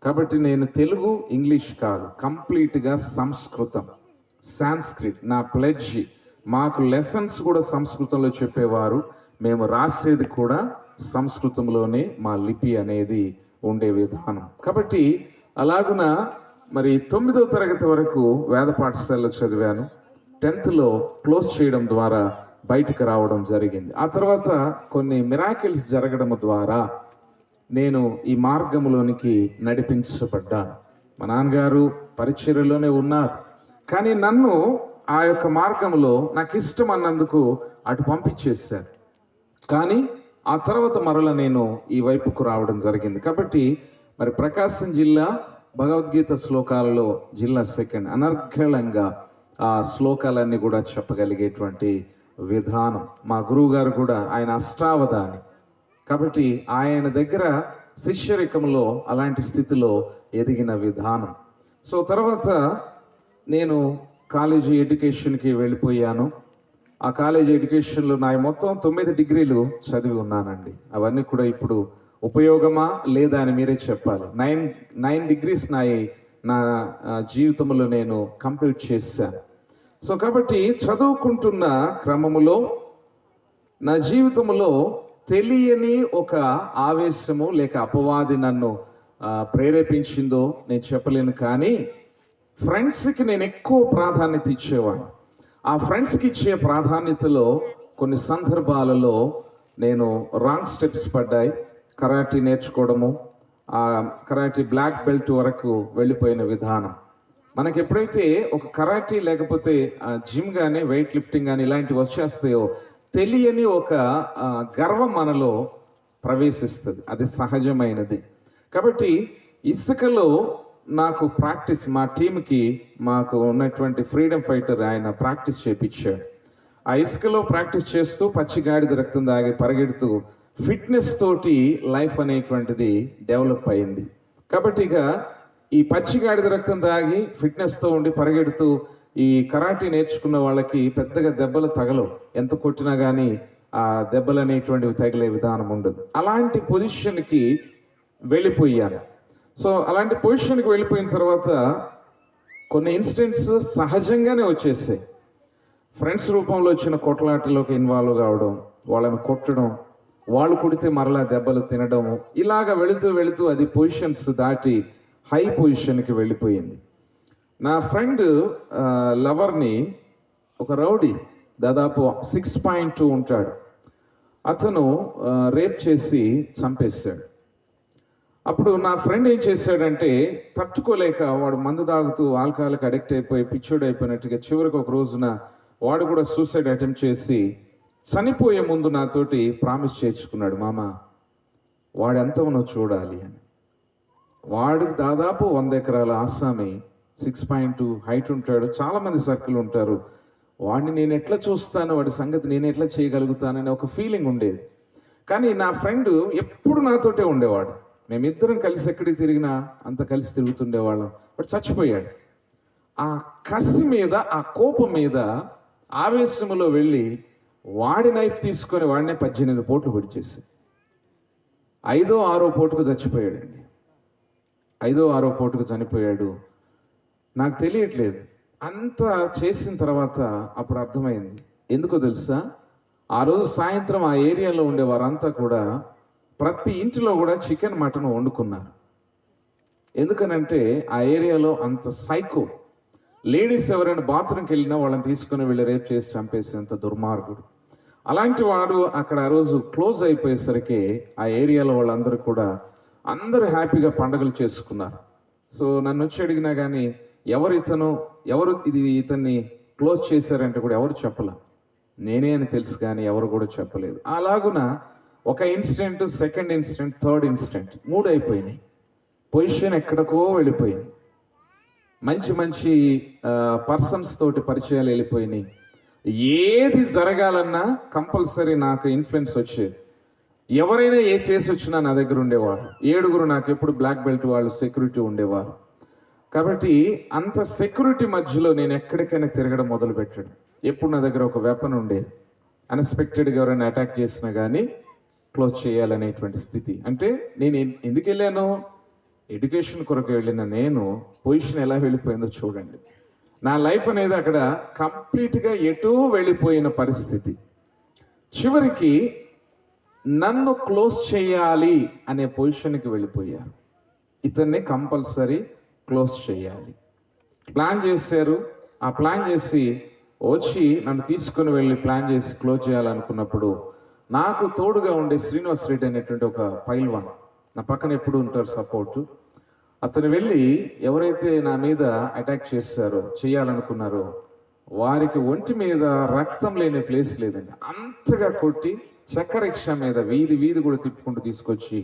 కాబట్టి నేను తెలుగు ఇంగ్లీష్ కాదు, కంప్లీట్గా సంస్కృతం, సాంస్క్రిట్ నా ప్లెడ్జ్. మాకు లెసన్స్ కూడా సంస్కృతంలో చెప్పేవారు, మేము రాసేది కూడా సంస్కృతంలోనే మా లిపి అనేది ఉండే విధానం. కాబట్టి అలాగున మరి 9వ తరగతి వరకు వేద పాఠశాలలో చదివాను. 10th క్లోజ్ చేయడం ద్వారా బయటకు రావడం జరిగింది. ఆ తర్వాత కొన్ని మిరాకిల్స్ జరగడం ద్వారా నేను ఈ మార్గంలోనికి నడిపించబడ్డాను. మా నాన్నగారు పరిచర్యలోనే ఉన్నారు, కానీ నన్ను ఆ యొక్క మార్గంలో నాకు ఇష్టం అన్నందుకు అటు పంపించేశారు. కానీ ఆ తర్వాత మరల నేను ఈ వైపుకు రావడం జరిగింది. కాబట్టి మరి ప్రకాశం జిల్లా భగవద్గీత శ్లోకాలలో జిల్లా 2nd, అనర్గళంగా ఆ శ్లోకాలన్నీ కూడా చెప్పగలిగేటువంటి విధానం. మా గురువు గారు కూడా ఆయన అష్టావధాని, కాబట్టి ఆయన దగ్గర శిష్యరికంలో అలాంటి స్థితిలో ఎదిగిన విధానం. సో తర్వాత నేను కాలేజీ ఎడ్యుకేషన్కి వెళ్ళిపోయాను. ఆ కాలేజీ ఎడ్యుకేషన్లో నా మొత్తం 9 డిగ్రీలు చదివి ఉన్నానండి. అవన్నీ కూడా ఇప్పుడు ఉపయోగమా లేదా అని మీరే చెప్పాలి. 9 డిగ్రీస్ నా జీవితంలో నేను కంప్లీట్ చేశాను. సో కాబట్టి చదువుకుంటున్న క్రమములో నా జీవితంలో తెలియని ఒక ఆవేశము లేక అపవాది నన్ను ప్రేరేపించిందో నేను చెప్పలేను, కానీ ఫ్రెండ్స్కి నేను ఎక్కువ ప్రాధాన్యత ఇచ్చేవాడిని. ఆ ఫ్రెండ్స్కి ఇచ్చే ప్రాధాన్యతలో కొన్ని సందర్భాలలో నేను రాంగ్ స్టెప్స్ పడ్డాయి. కరాటీ నేర్చుకోవడము, కరాటీ బ్లాక్ బెల్ట్ వరకు వెళ్ళిపోయిన విధానం. మనకి ఎప్పుడైతే ఒక కరాటీ లేకపోతే జిమ్ కానీ వెయిట్ లిఫ్టింగ్ కానీ ఇలాంటివి వచ్చేస్తాయో తెలియని ఒక గర్వం మనలో ప్రవేశిస్తుంది. అది సహజమైనది. కాబట్టి ఇసుకలో నాకు ప్రాక్టీస్, మా టీంకి మాకు ఉన్నటువంటి ఫ్రీడమ్ ఫైటర్ ఆయన ప్రాక్టీస్ చేయించాడు. ఆ ఇసుకలో ప్రాక్టీస్ చేస్తూ పచ్చి గాడిద రక్తం దాగి పరిగెడుతూ ఫిట్నెస్ తోటి లైఫ్ అనేటువంటిది డెవలప్ అయింది. కాబట్టి ఇక ఈ పచ్చి గాడిద రక్తం దాగి ఫిట్నెస్తో ఉండి పరిగెడుతూ ఈ కరాటీ నేర్చుకున్న వాళ్ళకి పెద్దగా దెబ్బలు తగలవు, ఎంత కొట్టినా కానీ ఆ దెబ్బలు అనేటువంటివి తగిలే విధానం ఉండదు. అలాంటి పొజిషన్కి వెళ్ళిపోయాను. సో అలాంటి పొజిషన్కి వెళ్ళిపోయిన తర్వాత కొన్ని ఇన్సిడెంట్స్ సహజంగానే వచ్చేసాయి. ఫ్రెండ్స్ రూపంలో వచ్చిన కొట్లాటలోకి ఇన్వాల్వ్ కావడం, వాళ్ళని కొట్టడం, వాళ్ళు కొడితే మరలా దెబ్బలు తినడం, ఇలాగ వెళుతూ వెళుతూ అది పొజిషన్స్ దాటి హై పొజిషన్కి వెళ్ళిపోయింది. నా ఫ్రెండ్ లవర్ని ఒక రౌడీ, దాదాపు 6.2 ఉంటాడు, అతను రేప్ చేసి చంపేశాడు. అప్పుడు నా ఫ్రెండ్ ఏం చేశాడంటే తట్టుకోలేక వాడు మందు తాగుతూ ఆల్కహాల్కి అడిక్ట్ అయిపోయి పిచ్చోడు అయిపోయినట్టుగా చివరికి ఒక రోజున వాడు కూడా సూసైడ్ అటెంప్ట్ చేసి చనిపోయే ముందు నాతోటి ప్రామిస్ చేసుకున్నాడు, మామ వాడు ఎంత ఉన్నో చూడాలి అని. వాడికి దాదాపు 100 ఎకరాల ఆసామి, 6.2 హైట్ ఉంటాడు, చాలామంది సర్కిల్ ఉంటారు. వాడిని నేను ఎట్లా చూస్తాను, వాడి సంగతి నేను ఎట్లా చేయగలుగుతానని ఒక ఫీలింగ్ ఉండేది. కానీ నా ఫ్రెండ్ ఎప్పుడు నాతోటే ఉండేవాడు. మేమిద్దరం కలిసి ఎక్కడికి తిరిగినా అంత కలిసి తిరుగుతుండేవాళ్ళం. వాడు చచ్చిపోయాడు. ఆ కసి మీద, ఆ కోపం మీద, ఆవేశంలో వెళ్ళి వాడి నైఫ్ తీసుకొని వాడినే 18 పోట్లు పొడిచేసి 5వ 6వ పోటుకు చచ్చిపోయాడండి. 5వ 6వ పోటుకు చనిపోయాడు. నాకు తెలియట్లేదు. అంత చేసిన తర్వాత అప్పుడు అర్థమైంది. ఎందుకో తెలుసా, ఆ రోజు సాయంత్రం ఆ ఏరియాలో ఉండే వారంతా కూడా ప్రతి ఇంటిలో కూడా చికెన్ మటన్ వండుకున్నారు. ఎందుకనంటే ఆ ఏరియాలో అంత సైకో. లేడీస్ ఎవరైనా బాత్రూమ్కి వెళ్ళినా వాళ్ళని తీసుకుని వెళ్ళి రేప్ చేసి చంపేసేంత దుర్మార్గుడు. అలాంటి వాడు అక్కడ ఆ రోజు క్లోజ్ అయిపోయేసరికి ఆ ఏరియాలో వాళ్ళందరూ కూడా అందరూ హ్యాపీగా పండుగలు చేసుకున్నారు. సో నన్ను వచ్చి అడిగినా కానీ ఎవరు ఇతన్ని క్లోజ్ చేశారంటే కూడా ఎవరు చెప్పలే. నేనే అని తెలుసు కానీ ఎవరు కూడా చెప్పలేదు. అలాగున ఒక incident, second incident, third incident, 3 అయిపోయినాయి. పొజిషన్ ఎక్కడికో వెళ్ళిపోయింది. మంచి మంచి పర్సన్స్ తోటి పరిచయాలు వెళ్ళిపోయినాయి. ఏది జరగాలన్నా కంపల్సరీ నాకు ఇన్ఫ్లుయెన్స్ వచ్చేది. ఎవరైనా ఏ చేసి వచ్చినా నా దగ్గర ఉండేవారు. 7 నాకు ఎప్పుడు బ్లాక్ బెల్ట్ వాళ్ళు సెక్యూరిటీ ఉండేవారు. కాబట్టి అంత సెక్యూరిటీ మధ్యలో నేను ఎక్కడికైనా తిరగడం మొదలుపెట్టాడు. ఎప్పుడు నా దగ్గర ఒక వెపన్ ఉండేది. అన్ఎక్స్పెక్టెడ్గా ఎవరైనా అటాక్ చేసినా కానీ క్లోజ్ చేయాలనేటువంటి స్థితి. అంటే నేను ఎందుకు వెళ్ళాను, ఎడ్యుకేషన్ కొరకు వెళ్ళిన నేను పొజిషన్ ఎలా వెళ్ళిపోయిందో చూడండి. నా లైఫ్ అనేది అక్కడ కంప్లీట్గా ఎటూ వెళ్ళిపోయిన పరిస్థితి. చివరికి నన్ను క్లోజ్ చేయాలి అనే పొజిషన్కి వెళ్ళిపోయారు. ఇతన్ని కంపల్సరీ క్లోజ్ చేయాలి ప్లాన్ చేశారు. ఆ ప్లాన్ చేసి వచ్చి నన్ను తీసుకుని వెళ్ళి ప్లాన్ చేసి క్లోజ్ చేయాలనుకున్నప్పుడు నాకు తోడుగా ఉండే శ్రీనివాస్ రెడ్డి అనేటువంటి ఒక పైల్వాన్ నా పక్కన ఎప్పుడు ఉంటారు సపోర్టు. అతను వెళ్ళి ఎవరైతే నా మీద అటాక్ చేయాలనుకున్నారో వారికి ఒంటి మీద రక్తం లేని ప్లేస్ లేదండి. అంతగా కొట్టి చక్కెర రిక్షా మీద వీధి వీధి కూడా తిప్పుకుంటూ తీసుకొచ్చి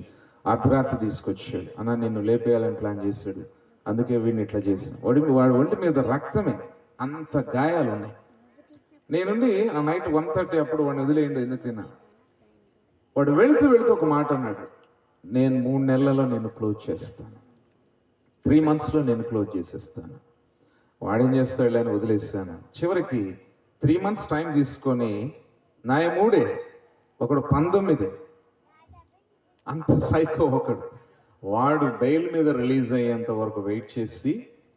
అర్ధరాత్రి తీసుకొచ్చాడు. అన్న నిన్ను లేపేయాలని ప్లాన్ చేశాడు, అందుకే వీడిని ఇట్లా చేశాను. వాడి ఒంటి మీద రక్తమే, అంత గాయాలు ఉన్నాయి. నేనుండి ఆ నైట్ 1:30 అప్పుడు వాడిని వదిలేయండి ఎందుకైనా. వాడు వెళుతూ ఒక మాట అన్నాడు, నేను 3 నెలలలో నేను క్లోజ్ చేస్తాను, 3 monthsలో నేను క్లోజ్ చేసేస్తాను. వాడేం చేస్తాడు అని వదిలేస్తాను. చివరికి 3 months టైం తీసుకొని నా 3 ఒకడు 19, అంత సైకో ఒకడు. వాడు బెయిల్ మీద రిలీజ్ అయ్యేంత వరకు వెయిట్ చేసి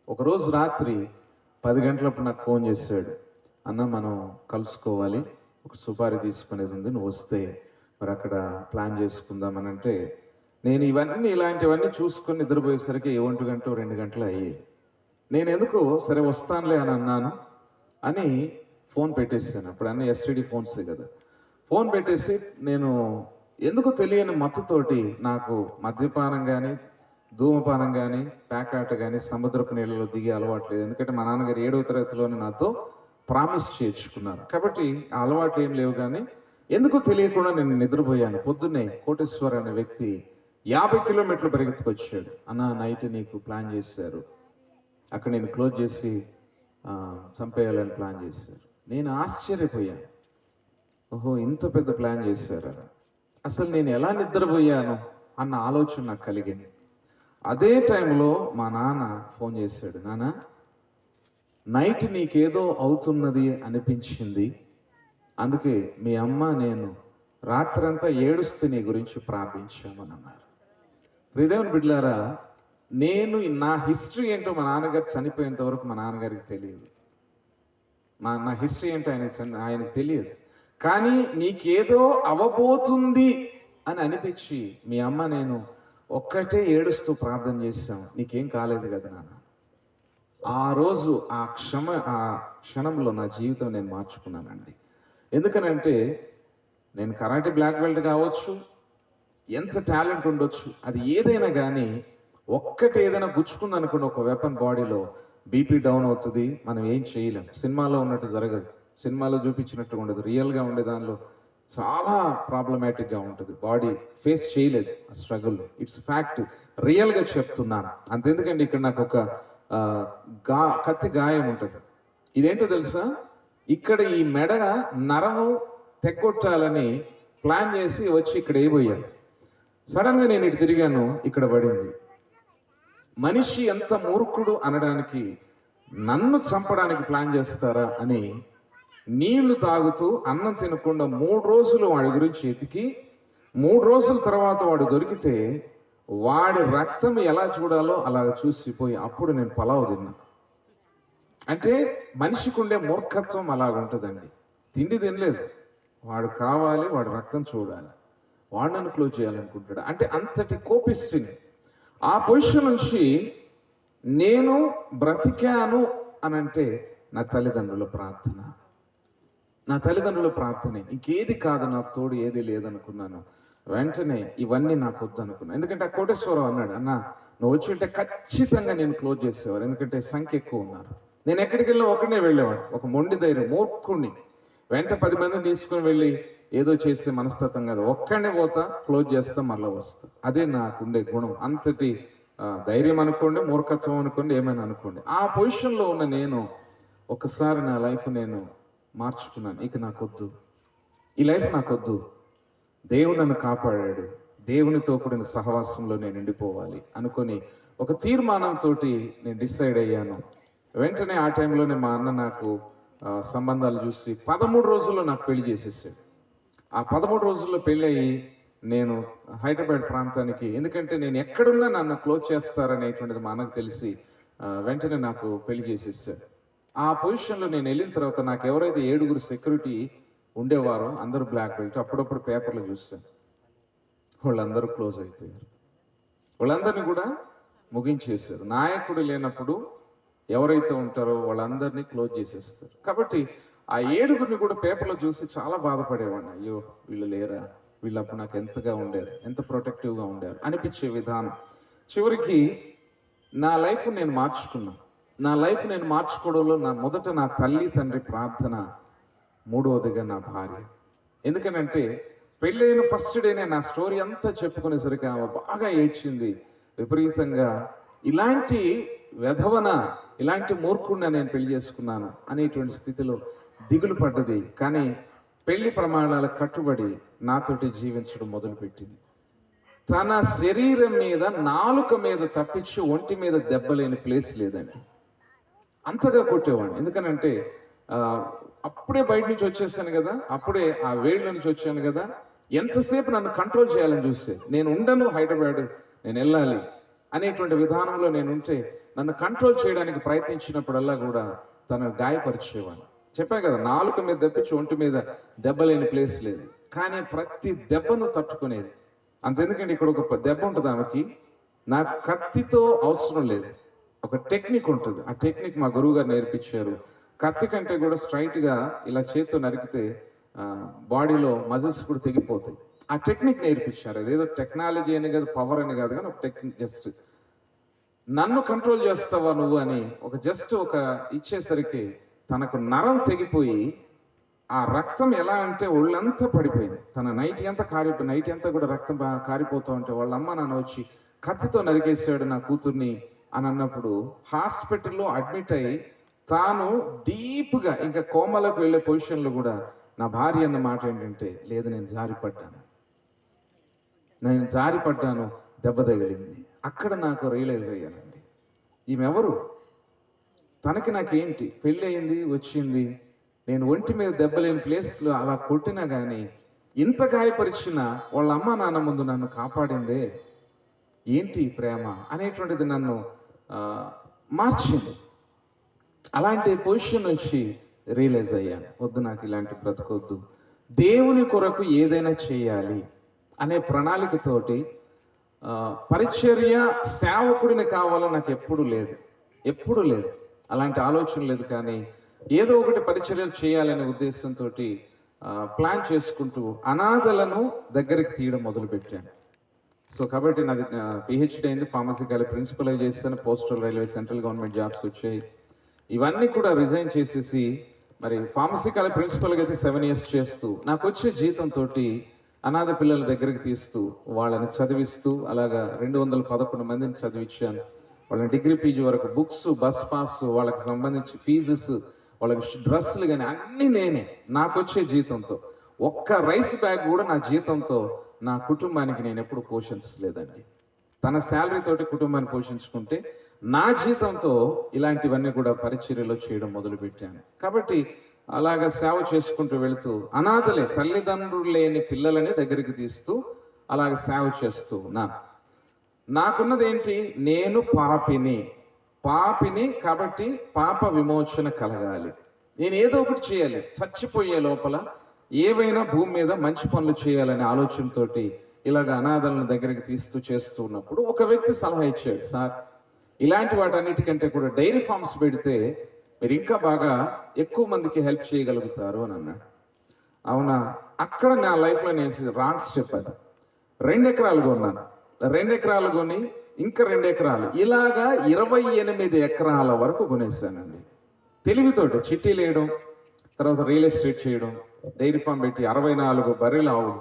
ఒకరోజు రాత్రి 10 గంటలప్పుడు నాకు ఫోన్ చేశాడు, అన్న మనం కలుసుకోవాలి, ఒక సుపారీ తీసుకునేది ఉంది, నువ్వు వస్తే మరి అక్కడ ప్లాన్ చేసుకుందాం అని. అంటే నేను ఇలాంటివన్నీ చూసుకొని నిద్రపోయేసరికి 1 గంట 2 గంటలు అయ్యేది. నేను ఎందుకు సరే వస్తానులే అని అన్నాను అని ఫోన్ పెట్టేసాను. అప్పుడు అన్నీ ఎస్టీడీ ఫోన్సే కదా. ఫోన్ పెట్టేసి నేను ఎందుకు తెలియని మత్తుతోటి, నాకు మద్యపానం కానీ ధూమపానం కానీ ప్యాకాట కానీ సముద్రపు నీళ్ళలో దిగే అలవాట్లేదు. ఎందుకంటే మా నాన్నగారు 7వ తరగతిలోనే నాతో ప్రామిస్ చేయించుకున్నారు. కాబట్టి ఆ అలవాట్లు ఏం లేవు. కానీ ఎందుకు తెలియకుండా నేను నిద్రపోయాను. పొద్దున్నే కోటేశ్వర్ అనే వ్యక్తి 50 కిలోమీటర్లు పరిగెత్తుకొచ్చాడు. అన్న నైట్ నీకు ప్లాన్ చేశారు, అక్కడ నేను క్లోజ్ చేసి చంపేయాలని ప్లాన్ చేశారు. నేను ఆశ్చర్యపోయాను, ఓహో ఇంత పెద్ద ప్లాన్ చేశారా, అసలు నేను ఎలా నిద్రపోయాను అన్న ఆలోచన నాకు కలిగింది. అదే టైంలో మా నాన్న ఫోన్ చేశాడు, నాన్న నైట్ నీకేదో అవుతున్నది అనిపించింది, అందుకే మీ అమ్మ నేను రాత్రంతా ఏడుస్తూ నీ గురించి ప్రార్థించామని అన్నారు. ప్రియదేవుని బిడ్డలారా, నా హిస్టరీ ఏంటో మా నాన్నగారు చనిపోయేంత వరకు మా నాన్నగారికి తెలియదు. నా హిస్టరీ ఏంటో ఆయనకు తెలియదు. కానీ నీకేదో అవబోతుంది అని అనిపించి మీ అమ్మ నేను ఒక్కటే ఏడుస్తూ ప్రార్థన చేశాం, నీకేం కాలేదు కదా నాన్న. ఆ రోజు ఆ క్షణంలో నా జీవితం నేను మార్చుకున్నానండి. ఎందుకనంటే నేను కరాటే బ్లాక్ బెల్ట్ కావచ్చు, ఎంత టాలెంట్ ఉండొచ్చు, అది ఏదైనా కానీ ఒక్కటి ఏదైనా గుచ్చుకుంది అనుకోండి ఒక వెపన్ బాడీలో, బీపీ డౌన్ అవుతుంది, మనం ఏం చేయలేం. సినిమాలో ఉన్నట్టు జరగదు, సినిమాలో చూపించినట్టుగా ఉండదు, రియల్గా ఉండే దానిలో చాలా ప్రాబ్లమాటిక్గా ఉంటుంది. బాడీ ఫేస్ చేయలేదు ఆ స్ట్రగుల్. ఇట్స్ ఫ్యాక్ట్, రియల్గా చెప్తున్నాను. అంతెందుకండి, ఇక్కడ నాకు ఒక కత్తి గాయం ఉంటుంది. ఇదేంటో తెలుసా, ఇక్కడ ఈ మెడ నరము తెగ్గొట్టాలని ప్లాన్ చేసి వచ్చి ఇక్కడ వేయబోయాను. సడన్గా నేను ఇటు తిరిగాను, ఇక్కడ పడింది. మనిషి ఎంత మూర్ఖుడు అనడానికి, నన్ను చంపడానికి ప్లాన్ చేస్తారా అని నీళ్లు తాగుతూ అన్నం తినకుండా 3 రోజులు వాడి గురించి ఎతికి 3 రోజుల తర్వాత వాడు దొరికితే వాడి రక్తం ఎలా చూడాలో అలా చూసిపోయి అప్పుడు నేను పలావ్ తిన్నా. అంటే మనిషికి ఉండే మూర్ఖత్వం అలాగుంటుందండి. తిండి తినలేదు, వాడు కావాలి, వాడు రక్తం చూడాలి, వాడు నన్ను క్లోజ్ చేయాలనుకుంటాడు. అంటే అంతటి కోపిస్టిని. ఆ పొజిషన్ నుంచి నేను బ్రతికాను అని అంటే నా తల్లిదండ్రుల ప్రార్థనే, ఇంకేది కాదు, నాకు తోడు ఏది లేదనుకున్నాను. వెంటనే ఇవన్నీ నాకు వద్దు అనుకున్నాను. ఎందుకంటే ఆ కోటేశ్వరరావు అన్నాడు, అన్న నువ్వు వచ్చి ఉంటే ఖచ్చితంగా నేను క్లోజ్ చేసేవారు, ఎందుకంటే సంఖ్య ఎక్కువ ఉన్నారు. నేను ఎక్కడికి వెళ్ళినా ఒకనే వెళ్ళేవాడు, ఒక మొండి ధైర్యం, మూర్ఖుణ్ణి. వెంట 10 మందిని తీసుకుని వెళ్ళి ఏదో చేసే మనస్తత్వం కాదు, ఒక్కడే పోతా, క్లోజ్ చేస్తా, మళ్ళీ వస్తా. అదే నాకుండే గుణం. అంతటి ధైర్యం అనుకోండి, మూర్ఖత్వం అనుకోండి, ఏమైనా అనుకోండి. ఆ పొజిషన్లో ఉన్న నేను ఒకసారి నా లైఫ్ నేను మార్చుకున్నాను. ఇక నాకొద్దు, ఈ లైఫ్ నాకొద్దు, దేవుడు నన్ను కాపాడాడు, దేవునితో కూడిన సహవాసంలో నేను ఎండిపోవాలి అనుకొని ఒక తీర్మానంతో నేను డిసైడ్ అయ్యాను. వెంటనే ఆ టైంలోనే మా అన్న నాకు సంబంధాలు చూసి 13 రోజుల్లో నాకు పెళ్లి చేసేసాడు. ఆ 13 రోజుల్లో పెళ్ళి అయ్యి నేను హైదరాబాద్ ప్రాంతానికి, ఎందుకంటే నేను ఎక్కడున్నా నన్ను క్లోజ్ చేస్తారనేటువంటిది మా అన్నకు తెలిసి వెంటనే నాకు పెళ్లి చేసేసారు. ఆ పొజిషన్లో నేను వెళ్ళిన తర్వాత నాకు ఎవరైతే 7 సెక్యూరిటీ ఉండేవారో అందరూ బ్లాక్ బెల్ట్. అప్పుడప్పుడు పేపర్లో చూస్తాను, వాళ్ళందరూ క్లోజ్ అయిపోయారు. వాళ్ళందరినీ కూడా ముగించేశారు. నాయకుడు లేనప్పుడు ఎవరైతే ఉంటారో వాళ్ళందరినీ క్లోజ్ చేసేస్తారు. కాబట్టి ఆ 7 కూడా పేపర్లో చూసి చాలా బాధపడేవాడిని. అయ్యో వీళ్ళు లేరా, వీళ్ళప్పుడు నాకు ఎంతగా ఉండేది, ఎంత ప్రొటెక్టివ్గా ఉండేది అనిపించే విధానం. చివరికి నా లైఫ్ నేను మార్చుకున్నాను. నా లైఫ్ నేను మార్చుకోవడంలో మొదట నా తల్లి తండ్రి ప్రార్థన, మూడవదిగా నా భార్య. ఎందుకనంటే పెళ్ళైన ఫస్ట్ డేనే నా స్టోరీ అంతా చెప్పుకునేసరికి ఆమె బాగా ఏడ్చింది విపరీతంగా. ఇలాంటి వెధవన, ఇలాంటి మూర్ఖుడిని నేను పెళ్లి చేసుకున్నాను అనేటువంటి స్థితిలో దిగులు పడ్డది. కానీ పెళ్లి ప్రమాణాలకు కట్టుబడి నాతోటి జీవించడం మొదలుపెట్టింది. తన శరీరం మీద, నాలుక మీద తప్పించి ఒంటి మీద దెబ్బలేని ప్లేస్ లేదండి. అంతగా కొట్టేవాడిని. ఎందుకనంటే అప్పుడే బయట నుంచి వచ్చేసాను కదా, అప్పుడే ఆ వేళ్ళ నుంచి వచ్చాను కదా, ఎంతసేపు నన్ను కంట్రోల్ చేయాలని చూస్తే, నేను ఉండను హైదరాబాద్, నేను వెళ్ళాలి అనేటువంటి విధానంలో నేను ఉంటే నన్ను కంట్రోల్ చేయడానికి ప్రయత్నించినప్పుడల్లా కూడా తను గాయపరిచేవాడిని. చెప్పాను కదా, నాలుక మీద తప్పించి ఒంటి మీద దెబ్బలేని ప్లేస్ లేదు. కానీ ప్రతి దెబ్బను తట్టుకునేది. అంతెందుకంటే ఇక్కడ ఒక దెబ్బ ఉంటుంది ఆమెకి, నాకు కత్తితో అవసరం లేదు, ఒక టెక్నిక్ ఉంటుంది. ఆ టెక్నిక్ మా గురువు గారు నేర్పించారు. కత్తి కంటే కూడా స్ట్రైట్గా ఇలా చేతితో నరికితే బాడీలో మజిల్స్ కూడా తెగిపోతాయి. ఆ టెక్నిక్ నేర్పించారు. అదేదో టెక్నాలజీ అని కాదు, పవర్ అని కాదు, కానీ ఒక టెక్నిక్. జస్ట్ నన్ను కంట్రోల్ చేస్తావా నువ్వు అని ఒక ఇచ్చేసరికి తనకు నరం తెగిపోయి ఆ రక్తం ఎలా అంటే ఒళ్ళంతా పడిపోయింది. తన నైట్ అంతా కూడా రక్తం కారిపోతూ ఉంటే వాళ్ళ అమ్మ నాన్న వచ్చి కత్తితో నరికేసాడు నా కూతుర్ని అని అన్నప్పుడు హాస్పిటల్లో అడ్మిట్ అయ్యి తాను డీప్గా ఇంకా కోమలకు వెళ్ళే పొజిషన్లో కూడా నా భార్య అన్న మాట ఏంటంటే, లేదు నేను జారిపడ్డాను, దెబ్బ తగిలింది. అక్కడ నాకు రియలైజ్ అయ్యానండి, ఈమెవరు, తనకి నాకేంటి, పెళ్ళి అయింది వచ్చింది, నేను ఒంటి మీద దెబ్బలేని ప్లేస్లో అలా కొట్టినా కానీ ఇంత గాయపరిచిన వాళ్ళ అమ్మ నాన్న ముందు నన్ను కాపాడిందే, ఏంటి ప్రేమ అనేటువంటిది నన్ను మార్చింది. అలాంటి పొజిషన్ నుంచి రియలైజ్ అయ్యాను, వద్దు నాకు ఇలాంటి బ్రతకొద్దు, దేవుని కొరకు ఏదైనా చేయాలి అనే ప్రణాళికతోటి పరిచర్య సేవకుడిని కావాలని నాకు ఎప్పుడు లేదు, అలాంటి ఆలోచన లేదు. కానీ ఏదో ఒకటి పరిచర్యలు చేయాలనే ఉద్దేశంతో ప్లాన్ చేసుకుంటూ అనాథలను దగ్గరికి తీయడం మొదలుపెట్టాను. సో కాబట్టి నాది పిహెచ్డి అయింది, ఫార్మసీ కాలేజ్ ప్రిన్సిపల్ చేస్తాను, postal railway central government jobs వచ్చాయి. ఇవన్నీ కూడా రిజైన్ చేసేసి మరి ఫార్మసీ కాలేజ్ ప్రిన్సిపల్గా అయితే 7 years చేస్తూ నాకు వచ్చే జీతంతో అనాథ పిల్లల దగ్గరికి తీస్తూ వాళ్ళని చదివిస్తూ అలాగా 211 మందిని చదివించాను. వాళ్ళని డిగ్రీ పీజీ వరకు బుక్స్, బస్ పాస్, వాళ్ళకి సంబంధించి ఫీజెస్, వాళ్ళకి డ్రెస్సులు కానీ అన్నీ నేనే. నాకు వచ్చే జీతంతో ఒక్క రైస్ బ్యాగ్ కూడా నా జీతంతో నా కుటుంబానికి నేను ఎప్పుడు పోషించలేదండి. తన శాలరీ తోటి కుటుంబాన్ని పోషించుకుంటే నా జీతంతో ఇలాంటివన్నీ కూడా పరిచర్యలో చేయడం మొదలుపెట్టాను. కాబట్టి అలాగా సేవ చేసుకుంటూ వెళుతూ అనాథలే, తల్లిదండ్రులు లేని పిల్లలని దగ్గరికి తీస్తూ అలాగ సేవ చేస్తూ నాకున్నది ఏంటి, నేను పాపిని కాబట్టి పాప విమోచన కలగాలి, నేను ఏదో ఒకటి చేయాలి, చచ్చిపోయే లోపల ఏవైనా భూమి మీద మంచి పనులు చేయాలనే ఆలోచనతోటి ఇలాగ అనాథలను దగ్గరికి తీస్తూ చేస్తూ ఉన్నప్పుడు ఒక వ్యక్తి సలహా ఇచ్చాడు, సార్ ఇలాంటి వాటన్నిటికంటే కూడా డైరీ ఫార్మ్స్ పెడితే మీరు ఇంకా బాగా ఎక్కువ మందికి హెల్ప్ చేయగలుగుతారు అని అన్నాడు. అవునా, అక్కడ నా లైఫ్లో నేను రాంగ్ స్టెప్. అది 2 ఎకరాలు కొన్నాను, 2 ఎకరాలు కొని ఇంకా 2 ఎకరాలు, ఇలాగా 28 ఎకరాల వరకు కొనేసానండి. తెలివితోటి చిట్టీలు వేయడం, తర్వాత రియల్ ఎస్టేట్ చేయడం, డైరీ ఫామ్ పెట్టి 64 బర్రెల ఆవులు,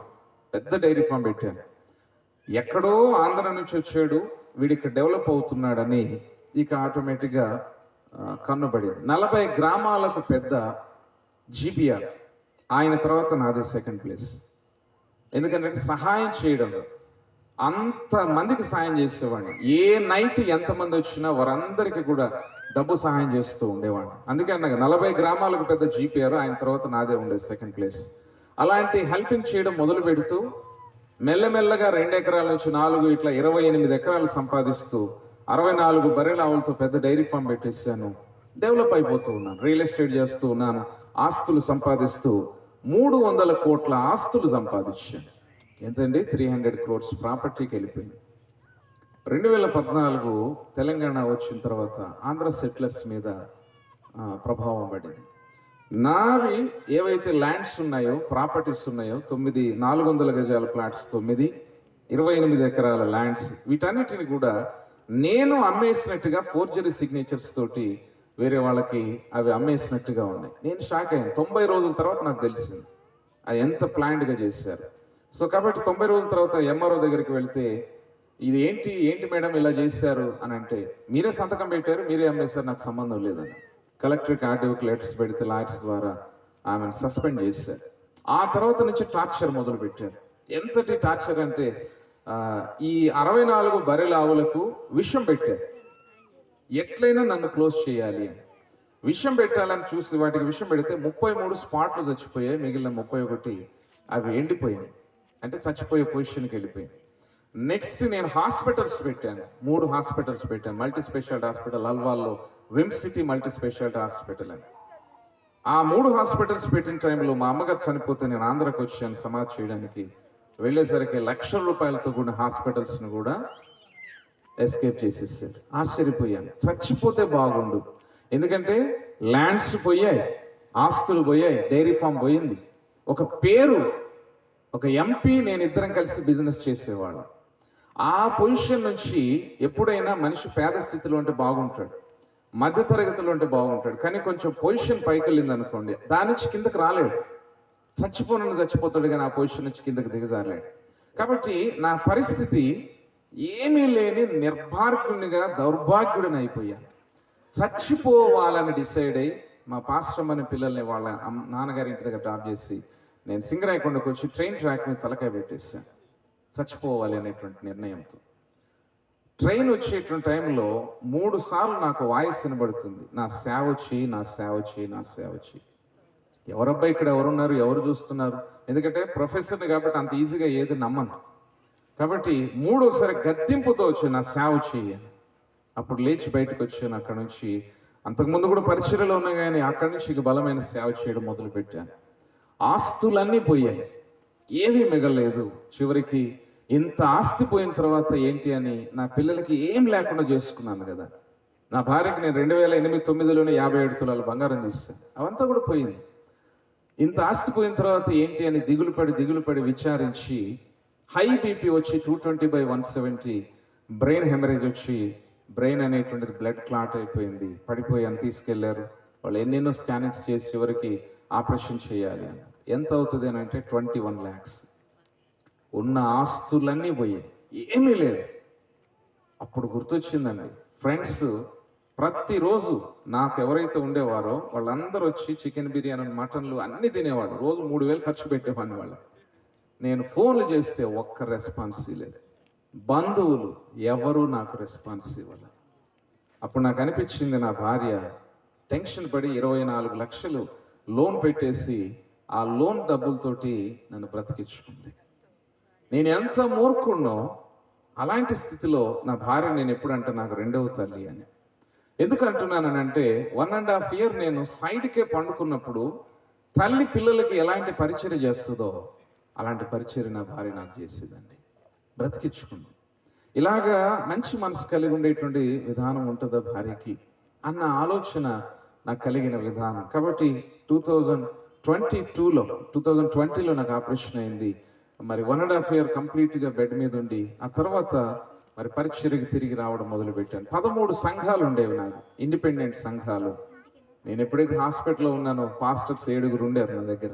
పెద్ద డైరీ ఫామ్ పెట్టాను. ఎక్కడో ఆంధ్ర నుంచి వచ్చాడు, వీడికి డెవలప్ అవుతున్నాడని ఇక ఆటోమేటిక్గా కన్నుబడింది. 40 గ్రామాలకు పెద్ద జీపీఆర్, ఆయన తర్వాత నాదే 2nd place. ఎందుకంటే సహాయం చేయడం, అంతమందికి సాయం చేసేవాడిని. ఏ నైట్ ఎంతమంది వచ్చినా వారందరికీ కూడా డబ్బు సహాయం చేస్తూ ఉండేవాడిని. అందుకే నాకు 40 గ్రామాలకు పెద్ద జీపీఆర్, ఆయన తర్వాత నాదే ఉండేది 2nd place. అలాంటి హెల్పింగ్ చేయడం మొదలు పెడుతూ మెల్లమెల్లగా 2 ఎకరాల నుంచి 4 ఇట్లా 28 ఎకరాలు సంపాదిస్తూ 64 బర్రెల ఆవులతో పెద్ద డైరీ ఫామ్ పెట్టేశాను. డెవలప్ అయిపోతూ ఉన్నాను, రియల్ ఎస్టేట్ చేస్తూ ఉన్నాను, ఆస్తులు సంపాదిస్తూ 300 కోట్ల ఆస్తులు సంపాదించాను. ఎంతండి? 300 crores ప్రాపర్టీకి వెళ్ళిపోయింది. 2014 తెలంగాణ వచ్చిన తర్వాత ఆంధ్ర సెటిలర్స్ మీద ప్రభావం పడింది. నావి ఏవైతే ల్యాండ్స్ ఉన్నాయో, ప్రాపర్టీస్ ఉన్నాయో, 400 గజాల ప్లాట్స్ 9, 28 ఎకరాల ల్యాండ్స్, వీటన్నిటిని కూడా నేను అమ్మేసినట్టుగా ఫోర్జరీ సిగ్నేచర్స్ తోటి వేరే వాళ్ళకి అవి అమ్మేసినట్టుగా ఉన్నాయి. నేను షాక్ అయ్యాను. 90 రోజుల తర్వాత నాకు తెలిసింది అది ఎంత ప్లాన్డ్గా చేశారు. సో కాబట్టి 90 రోజుల తర్వాత ఎంఆర్ఓ దగ్గరికి వెళ్తే, ఇది ఏంటి మేడం ఇలా చేశారు అని అంటే, మీరే సంతకం పెట్టారు, మీరే అమ్మేశారు, నాకు సంబంధం లేదని. కలెక్టర్కి ఆర్డీఓకి లెటర్స్ పెడితే లాయర్స్ ద్వారా ఆమెను సస్పెండ్ చేశారు. ఆ తర్వాత నుంచి టార్చర్ మొదలు పెట్టారు. ఎంతటి టార్చర్ అంటే ఈ 64 బర్రెల ఆవులకు విషం పెట్టారు. ఎట్లయినా నన్ను క్లోజ్ చేయాలి అని విషం పెట్టాలని చూసి వాటికి విషం పెడితే 33 స్పాట్లు చచ్చిపోయాయి. మిగిలిన 31 అవి ఎండిపోయాయి, అంటే చచ్చిపోయే పొజిషన్కి వెళ్ళిపోయింది. నెక్స్ట్ నేను హాస్పిటల్స్ పెట్టాను, 3 హాస్పిటల్స్ పెట్టాను. మల్టీ స్పెషాలిటీ హాస్పిటల్ అల్వాల్లో, Vim city multi speciality hospital అని. ఆ 3 హాస్పిటల్స్ పెట్టిన టైంలో మా అమ్మగారు చనిపోతే నేను ఆంధ్రాకి వచ్చాను సమాధి చేయడానికి. వెళ్ళేసరికి ₹1,00,000 కూడిన హాస్పిటల్స్ని కూడా ఎస్కేప్ చేసేసారు. ఆశ్చర్యపోయాను. చచ్చిపోతే బాగుండు, ఎందుకంటే ల్యాండ్స్ పోయాయి, ఆస్తులు పోయాయి, డైరీ ఫామ్ పోయింది, ఒక పేరు, ఒక ఎంపీ నేను ఇద్దరం కలిసి బిజినెస్ చేసేవాళ్ళం. ఆ పొజిషన్ నుంచి ఎప్పుడైనా మనిషి పేద స్థితిలో ఉంటే బాగుంటాడు, మధ్యతరగతిలో ఉంటే బాగుంటాడు, కానీ కొంచెం పొజిషన్ పైకి వెళ్ళింది అనుకోండి, దాని నుంచి కిందకి రాలేడు. చచ్చిపోతాడు కానీ ఆ పొజిషన్ నుంచి కిందకి దిగజారలేడు. కాబట్టి నా పరిస్థితి ఏమీ లేని నిర్భాగ్యునిగా, దౌర్భాగ్యుడిని అయిపోయాను. చచ్చిపోవాలని డిసైడ్ అయ్యి మా పాస్టర్ అనే పిల్లల్ని వాళ్ళ నాన్నగారి ఇంటి దగ్గర డ్రాప్ చేసి నేను సింగరాయకొండకు వచ్చి ట్రైన్ ట్రాక్ మీద తలకాయ పెట్టేశాను, చచ్చిపోవాలి అనేటువంటి నిర్ణయంతో. ట్రైన్ వచ్చేటువంటి టైంలో 3 సార్లు నాకు వాయిస్ వినబడుతుంది, నా సేవ చేయి, నా సేవ చేయి, నా సేవ చేయి. ఎవరబ్బా ఇక్కడ ఎవరున్నారు, ఎవరు చూస్తున్నారు? ఎందుకంటే ప్రొఫెసర్ని కాబట్టి అంత ఈజీగా ఏది నమ్మను. కాబట్టి 3వసారి గద్దింపుతో వచ్చి నా సేవ చేయి. అప్పుడు లేచి బయటకు వచ్చాను అక్కడ నుంచి. అంతకుముందు కూడా పరిచర్యలో ఉన్నా కానీ అక్కడి నుంచి ఇక బలమైన సేవ చేయడం మొదలుపెట్టాను. ఆస్తులన్నీ పోయాయి, ఏమీ మిగలేదు. చివరికి ఇంత ఆస్తి పోయిన తర్వాత ఏంటి అని నా పిల్లలకి ఏం లేకుండా చేసుకున్నాను కదా. నా భార్యకి నేను 2008-9లోనే 57 తులాల బంగారం తీస్తాను, అవంతా కూడా పోయింది. ఇంత ఆస్తి పోయిన తర్వాత ఏంటి అని దిగులు పడి విచారించి హై బీపీ వచ్చి 220/170, బ్రెయిన్ హెమరేజ్ వచ్చి బ్రెయిన్ అనేటువంటిది బ్లడ్ క్లాట్ అయిపోయింది, పడిపోయాను. తీసుకెళ్లారు వాళ్ళు, ఎన్నెన్నో స్కానింగ్స్ చేసి చివరికి ఆపరేషన్ చేయాలి అని. ఎంత అవుతుంది అని అంటే 21 lakhs. ఉన్న ఆస్తులన్నీ పోయాయి, ఏమీ లేదు. అప్పుడు గుర్తొచ్చిందండి, ఫ్రెండ్స్ ప్రతిరోజు నాకు ఎవరైతే ఉండేవారో వాళ్ళందరూ వచ్చి చికెన్ బిర్యానీ, మటన్లు అన్నీ తినేవాళ్ళు. రోజు 3,000 ఖర్చు పెట్టేవాడిని వాళ్ళు. నేను ఫోన్లు చేస్తే ఒక్క రెస్పాన్స్ లేదు, బంధువులు ఎవరు నాకు రెస్పాన్స్ ఇవ్వాలి. అప్పుడు నాకు అనిపించింది, నా భార్య టెన్షన్ పడి 24 లక్షలు లోన్ పెట్టేసి ఆ లోన్ డబ్బులతోటి నన్ను బ్రతికించుకుంది. నేను ఎంత మూర్ఖున్నో, అలాంటి స్థితిలో నా భార్య నేను ఎప్పుడంటే నాకు 2వ తల్లి అని. ఎందుకు అంటున్నానంటే 1.5 year నేను సైడ్కే పండుకున్నప్పుడు తల్లి పిల్లలకి ఎలాంటి పరిచర్య చేస్తుందో అలాంటి పరిచర్య నా భార్య నాకు చేసేదండి, బ్రతికించుకుంది. ఇలాగా మంచి మనసు కలిగి ఉండేటువంటి విధానం ఉంటుందా భార్యకి అన్న ఆలోచన నాకు కలిగిన విధానం. కాబట్టి 2020లో నాకు ఆపరేషన్ అయింది. మరి 1.5 year కంప్లీట్గా బెడ్ మీద ఉండి ఆ తర్వాత మరి పరిచర్యకి తిరిగి రావడం మొదలుపెట్టాను. 13 సంఘాలు ఉండేవి నాకు, ఇండిపెండెంట్ సంఘాలు. నేను ఎప్పుడైతే హాస్పిటల్లో ఉన్నానో పాస్టర్స్ 7 ఉండారు నా దగ్గర,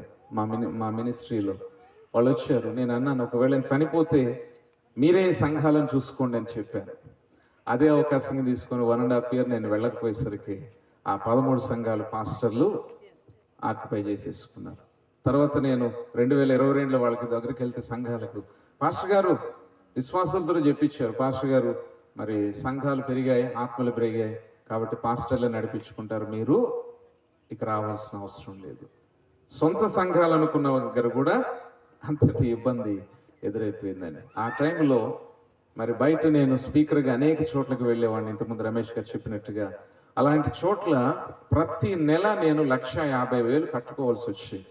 మా మినిస్ట్రీలో. వాళ్ళు వచ్చారు, నేను అన్నాను ఒకవేళ నేను చనిపోతే మీరే సంఘాలను చూసుకోండి అని చెప్పారు. అదే అవకాశంగా తీసుకొని 1.5 year నేను వెళ్ళకపోయేసరికి ఆ 13 సంఘాలు పాస్టర్లు ఆక్యుపై చేసేసుకున్నారు. తర్వాత నేను 2022లో వాళ్ళకి దగ్గరికి వెళ్తే సంఘాలకు, పాస్టర్ గారు విశ్వాసాలతో చెప్పించారు, పాస్టర్ గారు మరి సంఘాలు పెరిగాయి, ఆత్మలు పెరిగాయి, కాబట్టి పాస్టర్లే నడిపించుకుంటారు, మీరు ఇక రావాల్సిన అవసరం లేదు. సొంత సంఘాలు అనుకున్న దగ్గర కూడా అంతటి ఇబ్బంది ఎదురైపోయిందని. ఆ టైంలో మరి బయట నేను స్పీకర్గా అనేక చోట్లకు వెళ్ళేవాడిని, ఇంతకుముందు రమేష్ గారు చెప్పినట్టుగా. అలాంటి చోట్ల ప్రతి నెల నేను 1,50,000 కట్టుకోవాల్సి వచ్చేది.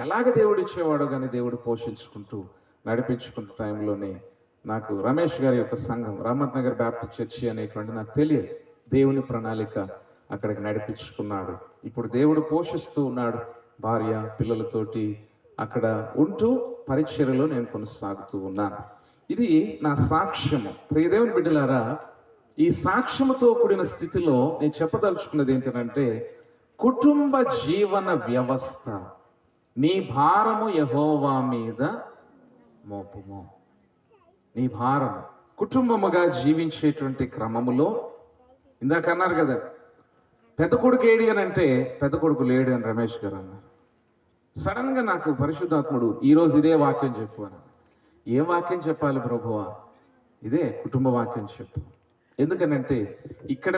ఎలాగ దేవుడు ఇచ్చేవాడో కానీ దేవుడు పోషించుకుంటూ నడిపించుకుంటూ టైంలోనే నాకు రమేష్ గారి యొక్క సంఘం రహమత్ నగర్ బ్యాప్టిస్ట్ చర్చి అనేటువంటి నాకు తెలియదు. దేవుని ప్రణాళిక అక్కడికి నడిపించుకున్నాడు. ఇప్పుడు దేవుడు పోషిస్తూ ఉన్నాడు. భార్య పిల్లలతోటి అక్కడ ఉంటూ పరిచర్యలో నేను కొనసాగుతూ ఉన్నాను. ఇది నా సాక్ష్యము. ప్రియ దేవుని బిడ్డలారా, ఈ సాక్ష్యముతో కూడిన స్థితిలో నేను చెప్పదలుచుకున్నది ఏంటంటే, కుటుంబ జీవన వ్యవస్థ నీ భారము యెహోవా మీద మోపుము. నీ భారం కుటుంబముగా జీవించేటువంటి క్రమములో ఇందాక అన్నారు కదా, పెద్ద కొడుకు ఏడి అని అంటే పెద్ద కొడుకు లేడు అని రమేష్ గారు అన్నారు. సడన్ గా నాకు పరిశుద్ధాత్ముడు ఈరోజు ఇదే వాక్యం చెప్పు అని. ఏ వాక్యం చెప్పాలి ప్రభువా? ఇదే కుటుంబ వాక్యం చెప్పు. ఎందుకనంటే ఇక్కడ